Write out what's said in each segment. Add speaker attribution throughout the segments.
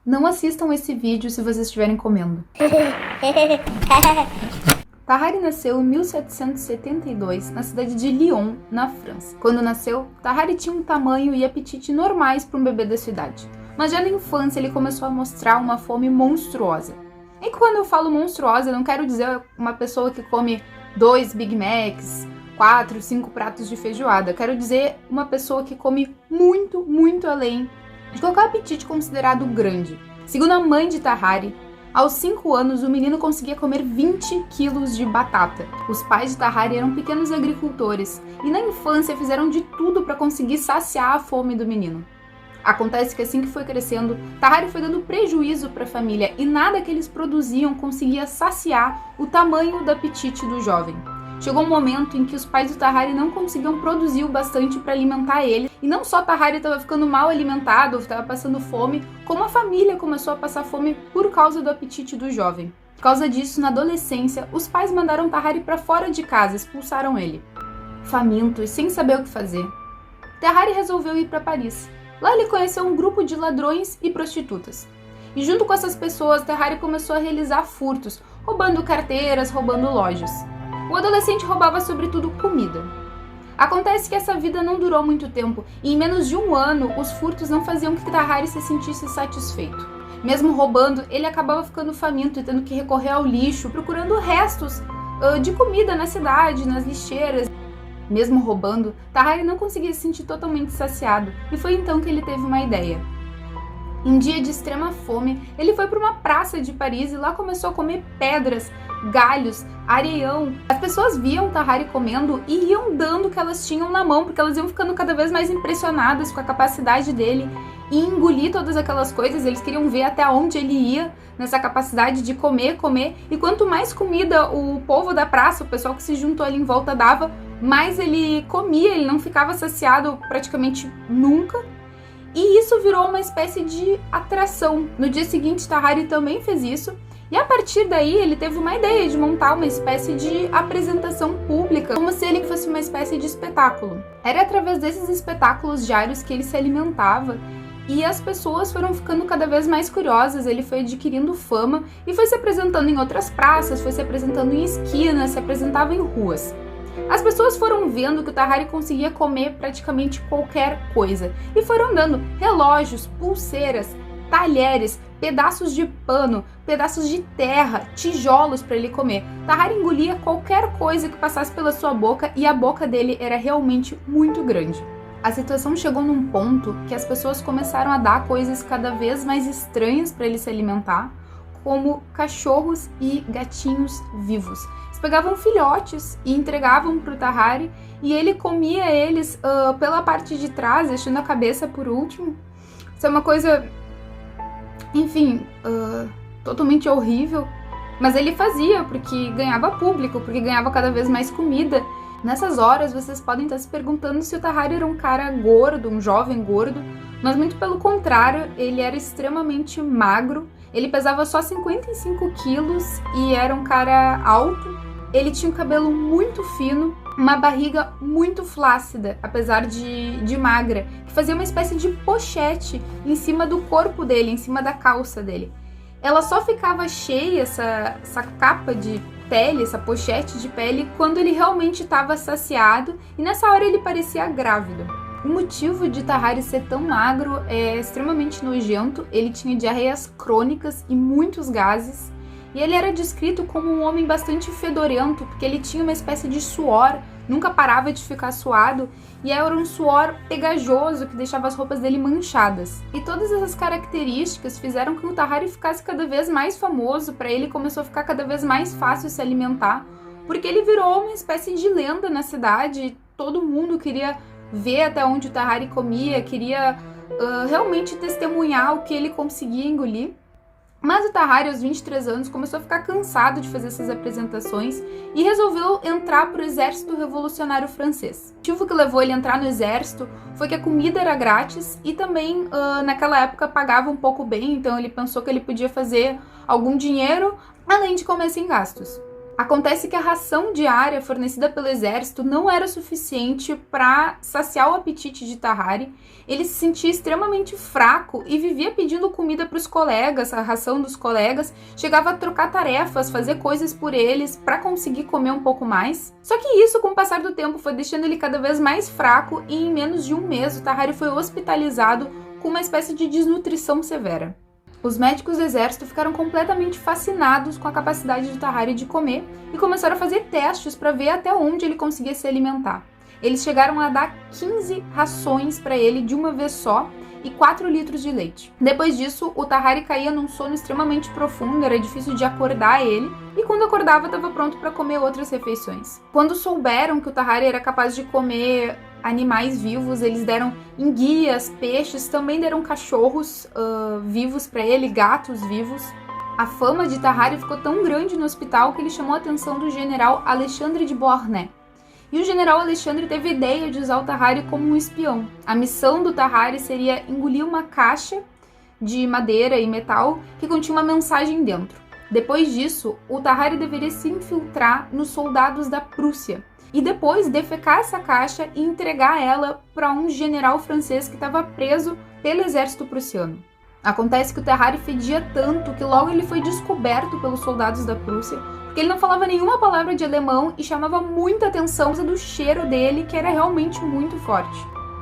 Speaker 1: Não assistam esse vídeo se vocês estiverem comendo. Tahari nasceu em 1772 na cidade de Lyon, na França. Quando nasceu, Tahari tinha um tamanho e apetite normais para um bebê da sua idade. Mas já na infância ele começou a mostrar uma fome monstruosa. E quando eu falo monstruosa, eu não quero dizer uma pessoa que come 2 Big Macs, 4, 5 pratos de feijoada. Eu quero dizer uma pessoa que come muito, muito além de qualquer apetite considerado grande. Segundo a mãe de Tahari, aos 5 anos o menino conseguia comer 20 quilos de batata. Os pais de Tahari eram pequenos agricultores e na infância fizeram de tudo para conseguir saciar a fome do menino. Acontece que assim que foi crescendo, Tahari foi dando prejuízo para a família e nada que eles produziam conseguia saciar o tamanho do apetite do jovem. Chegou um momento em que os pais do Tahari não conseguiam produzir o bastante para alimentar ele, e não só Tahari estava ficando mal alimentado, estava passando fome, como a família começou a passar fome por causa do apetite do jovem. Por causa disso, na adolescência, os pais mandaram Tahari para fora de casa, expulsaram ele. Faminto e sem saber o que fazer, Tahari resolveu ir para Paris. Lá ele conheceu um grupo de ladrões e prostitutas. E junto com essas pessoas, Tahari começou a realizar furtos, roubando carteiras, roubando lojas. O adolescente roubava sobretudo comida. Acontece que essa vida não durou muito tempo e em menos de um ano os furtos não faziam que Tahari se sentisse satisfeito. Mesmo roubando, ele acabava ficando faminto e tendo que recorrer ao lixo, procurando restos de comida na cidade, nas lixeiras. Mesmo roubando, Tahari não conseguia se sentir totalmente saciado e foi então que ele teve uma ideia. Em dia de extrema fome, ele foi para uma praça de Paris e lá começou a comer pedras, galhos, areião. As pessoas viam Tahari comendo e iam dando o que elas tinham na mão, porque elas iam ficando cada vez mais impressionadas com a capacidade dele e engolir todas aquelas coisas. Eles queriam ver até onde ele ia nessa capacidade de comer, e quanto mais comida o povo da praça, o pessoal que se juntou ali em volta dava, mais ele comia, ele não ficava saciado praticamente nunca. E isso virou uma espécie de atração. No dia seguinte, Tahari também fez isso. E a partir daí, ele teve uma ideia de montar uma espécie de apresentação pública, como se ele fosse uma espécie de espetáculo. Era através desses espetáculos diários que ele se alimentava e as pessoas foram ficando cada vez mais curiosas, ele foi adquirindo fama e foi se apresentando em outras praças, foi se apresentando em esquinas, se apresentava em ruas. As pessoas foram vendo que o Tahari conseguia comer praticamente qualquer coisa e foram dando relógios, pulseiras, talheres, pedaços de pano, pedaços de terra, tijolos para ele comer. Tahari engolia qualquer coisa que passasse pela sua boca e a boca dele era realmente muito grande. A situação chegou num ponto que as pessoas começaram a dar coisas cada vez mais estranhas para ele se alimentar, como cachorros e gatinhos vivos. Eles pegavam filhotes e entregavam para o Tahari e ele comia eles pela parte de trás, deixando a cabeça por último. Isso é uma coisa, enfim, totalmente horrível, mas ele fazia porque ganhava público, porque ganhava cada vez mais comida. Nessas horas vocês podem estar se perguntando se o Tahari era um cara gordo, um jovem gordo, mas muito pelo contrário, ele era extremamente magro, ele pesava só 55 quilos e era um cara alto, ele tinha um cabelo muito fino, uma barriga muito flácida, apesar de magra, que fazia uma espécie de pochete em cima do corpo dele, em cima da calça dele. Ela só ficava cheia, essa capa de pele, essa pochete de pele, quando ele realmente estava saciado e nessa hora ele parecia grávido. O motivo de Tahari ser tão magro é extremamente nojento, ele tinha diarreias crônicas e muitos gases, e ele era descrito como um homem bastante fedorento, porque ele tinha uma espécie de suor, nunca parava de ficar suado, e era um suor pegajoso que deixava as roupas dele manchadas. E todas essas características fizeram com que o Tahari ficasse cada vez mais famoso, para ele começou a ficar cada vez mais fácil se alimentar, porque ele virou uma espécie de lenda na cidade, todo mundo queria ver até onde o Tahari comia, queria realmente testemunhar o que ele conseguia engolir. Mas o Tahari, aos 23 anos, começou a ficar cansado de fazer essas apresentações e resolveu entrar para o exército revolucionário francês. O motivo que levou ele a entrar no exército foi que a comida era grátis e também, naquela época, pagava um pouco bem, então ele pensou que ele podia fazer algum dinheiro, além de comer sem gastos. Acontece que a ração diária fornecida pelo exército não era suficiente para saciar o apetite de Tahari. Ele se sentia extremamente fraco e vivia pedindo comida para os colegas, a ração dos colegas, chegava a trocar tarefas, fazer coisas por eles para conseguir comer um pouco mais. Só que isso, com o passar do tempo, foi deixando ele cada vez mais fraco e em menos de um mês o Tahari foi hospitalizado com uma espécie de desnutrição severa. Os médicos do exército ficaram completamente fascinados com a capacidade de Tahari de comer e começaram a fazer testes para ver até onde ele conseguia se alimentar. Eles chegaram a dar 15 rações para ele de uma vez só e 4 litros de leite. Depois disso, o Tahari caía num sono extremamente profundo, era difícil de acordar ele, e quando acordava estava pronto para comer outras refeições. Quando souberam que o Tahari era capaz de comer animais vivos, eles deram enguias, peixes, também deram cachorros vivos para ele, gatos vivos. A fama de Tahari ficou tão grande no hospital que ele chamou a atenção do general Alexandre de Beauharnais. E o general Alexandre teve a ideia de usar o Tahari como um espião. A missão do Tahari seria engolir uma caixa de madeira e metal que continha uma mensagem dentro. Depois disso, o Tahari deveria se infiltrar nos soldados da Prússia e depois defecar essa caixa e entregar ela para um general francês que estava preso pelo exército prussiano. Acontece que o Tahari fedia tanto que logo ele foi descoberto pelos soldados da Prússia, porque ele não falava nenhuma palavra de alemão e chamava muita atenção do cheiro dele, que era realmente muito forte.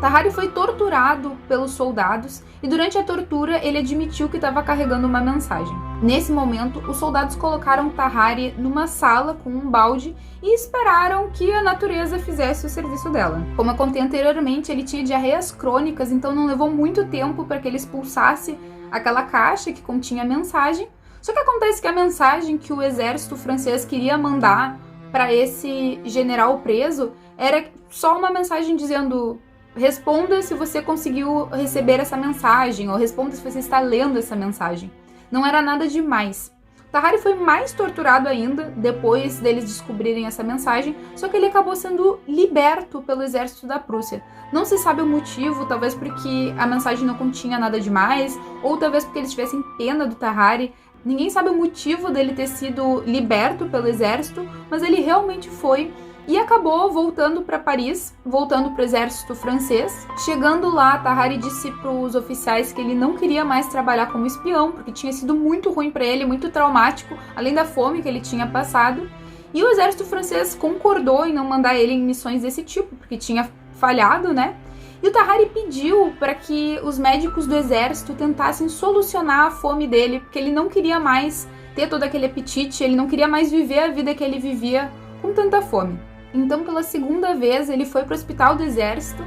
Speaker 1: Tahari foi torturado pelos soldados e durante a tortura ele admitiu que estava carregando uma mensagem. Nesse momento, os soldados colocaram Tahari numa sala com um balde e esperaram que a natureza fizesse o serviço dela. Como eu contei anteriormente, ele tinha diarreias crônicas, então não levou muito tempo para que ele expulsasse aquela caixa que continha a mensagem. Só que acontece que a mensagem que o exército francês queria mandar para esse general preso era só uma mensagem dizendo: responda se você conseguiu receber essa mensagem, ou responda se você está lendo essa mensagem. Não era nada demais. Tahari foi mais torturado ainda depois deles descobrirem essa mensagem, só que ele acabou sendo liberto pelo exército da Prússia. Não se sabe o motivo, talvez porque a mensagem não continha nada demais, ou talvez porque eles tivessem pena do Tahari. Ninguém sabe o motivo dele ter sido liberto pelo exército, mas ele realmente foi. E acabou voltando para Paris, voltando para o exército francês. Chegando lá, Tahari disse para os oficiais que ele não queria mais trabalhar como espião, porque tinha sido muito ruim para ele, muito traumático, além da fome que ele tinha passado. E o exército francês concordou em não mandar ele em missões desse tipo, porque tinha falhado, né? E o Tahari pediu para que os médicos do exército tentassem solucionar a fome dele, porque ele não queria mais ter todo aquele apetite, ele não queria mais viver a vida que ele vivia com tanta fome. Então, pela segunda vez, ele foi para o hospital do exército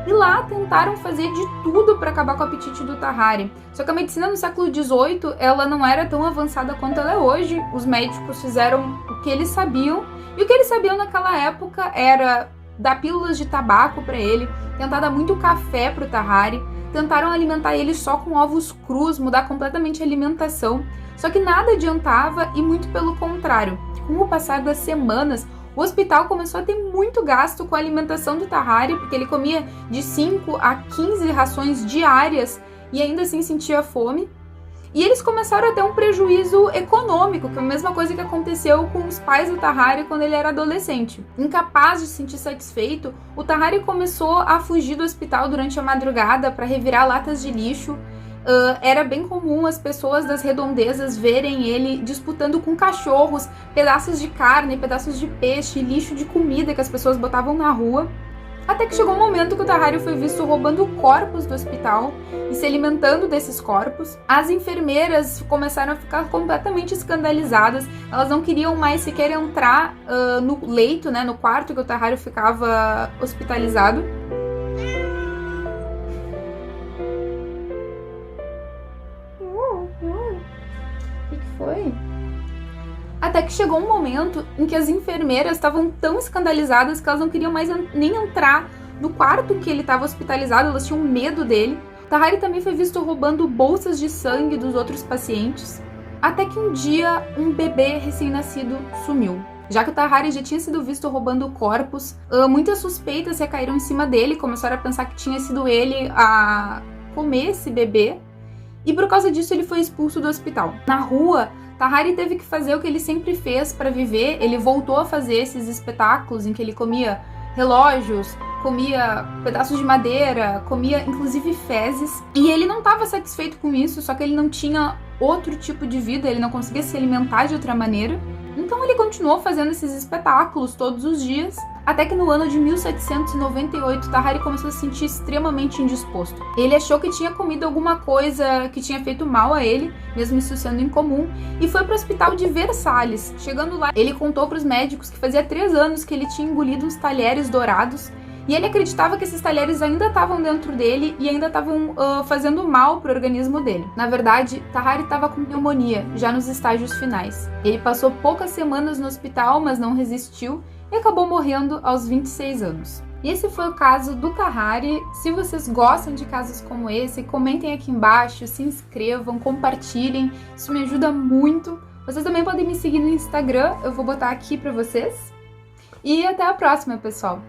Speaker 1: e lá tentaram fazer de tudo para acabar com o apetite do Tahari. Só que a medicina no século XVIII, ela não era tão avançada quanto ela é hoje. Os médicos fizeram o que eles sabiam, e o que eles sabiam naquela época era dar pílulas de tabaco para ele, tentar dar muito café para o Tahari, tentaram alimentar ele só com ovos crus, mudar completamente a alimentação. Só que nada adiantava e muito pelo contrário. Com o passar das semanas, o hospital começou a ter muito gasto com a alimentação do Tahari, porque ele comia de 5 a 15 rações diárias e ainda assim sentia fome. E eles começaram a ter um prejuízo econômico, que é a mesma coisa que aconteceu com os pais do Tahari quando ele era adolescente. Incapaz de se sentir satisfeito, o Tahari começou a fugir do hospital durante a madrugada para revirar latas de lixo. Era bem comum as pessoas das redondezas verem ele disputando com cachorros pedaços de carne, pedaços de peixe, lixo de comida que as pessoas botavam na rua. Até que chegou um momento que o Tahari foi visto roubando corpos do hospital e se alimentando desses corpos. As enfermeiras começaram a ficar completamente escandalizadas. Elas não queriam mais sequer entrar no leito, né, no quarto que o Tahari ficava hospitalizado. O que foi? Até que chegou um momento em que as enfermeiras estavam tão escandalizadas que elas não queriam mais nem entrar no quarto em que ele estava hospitalizado, elas tinham medo dele. Tahari também foi visto roubando bolsas de sangue dos outros pacientes. Até que um dia, um bebê recém-nascido sumiu. Já que o Tahari já tinha sido visto roubando corpos, muitas suspeitas recaíram em cima dele, começaram a pensar que tinha sido ele a comer esse bebê. e por causa disso ele foi expulso do hospital. Na rua, Tahari teve que fazer o que ele sempre fez para viver. Ele voltou a fazer esses espetáculos em que ele comia relógios, comia pedaços de madeira, comia inclusive fezes. E ele não estava satisfeito com isso, só que ele não tinha outro tipo de vida, ele não conseguia se alimentar de outra maneira. Então ele continuou fazendo esses espetáculos todos os dias, até que no ano de 1798, Tahari começou a se sentir extremamente indisposto. Ele achou que tinha comido alguma coisa que tinha feito mal a ele, mesmo isso sendo incomum, e foi para o hospital de Versalhes. Chegando lá, ele contou para os médicos que fazia 3 anos que ele tinha engolido uns talheres dourados, e ele acreditava que esses talheres ainda estavam dentro dele e ainda estavam fazendo mal para o organismo dele. Na verdade, Tahari estava com pneumonia, já nos estágios finais. Ele passou poucas semanas no hospital, mas não resistiu e acabou morrendo aos 26 anos. E esse foi o caso do Tahari. Se vocês gostam de casos como esse, comentem aqui embaixo, se inscrevam, compartilhem, isso me ajuda muito. Vocês também podem me seguir no Instagram, eu vou botar aqui para vocês. E até a próxima, pessoal!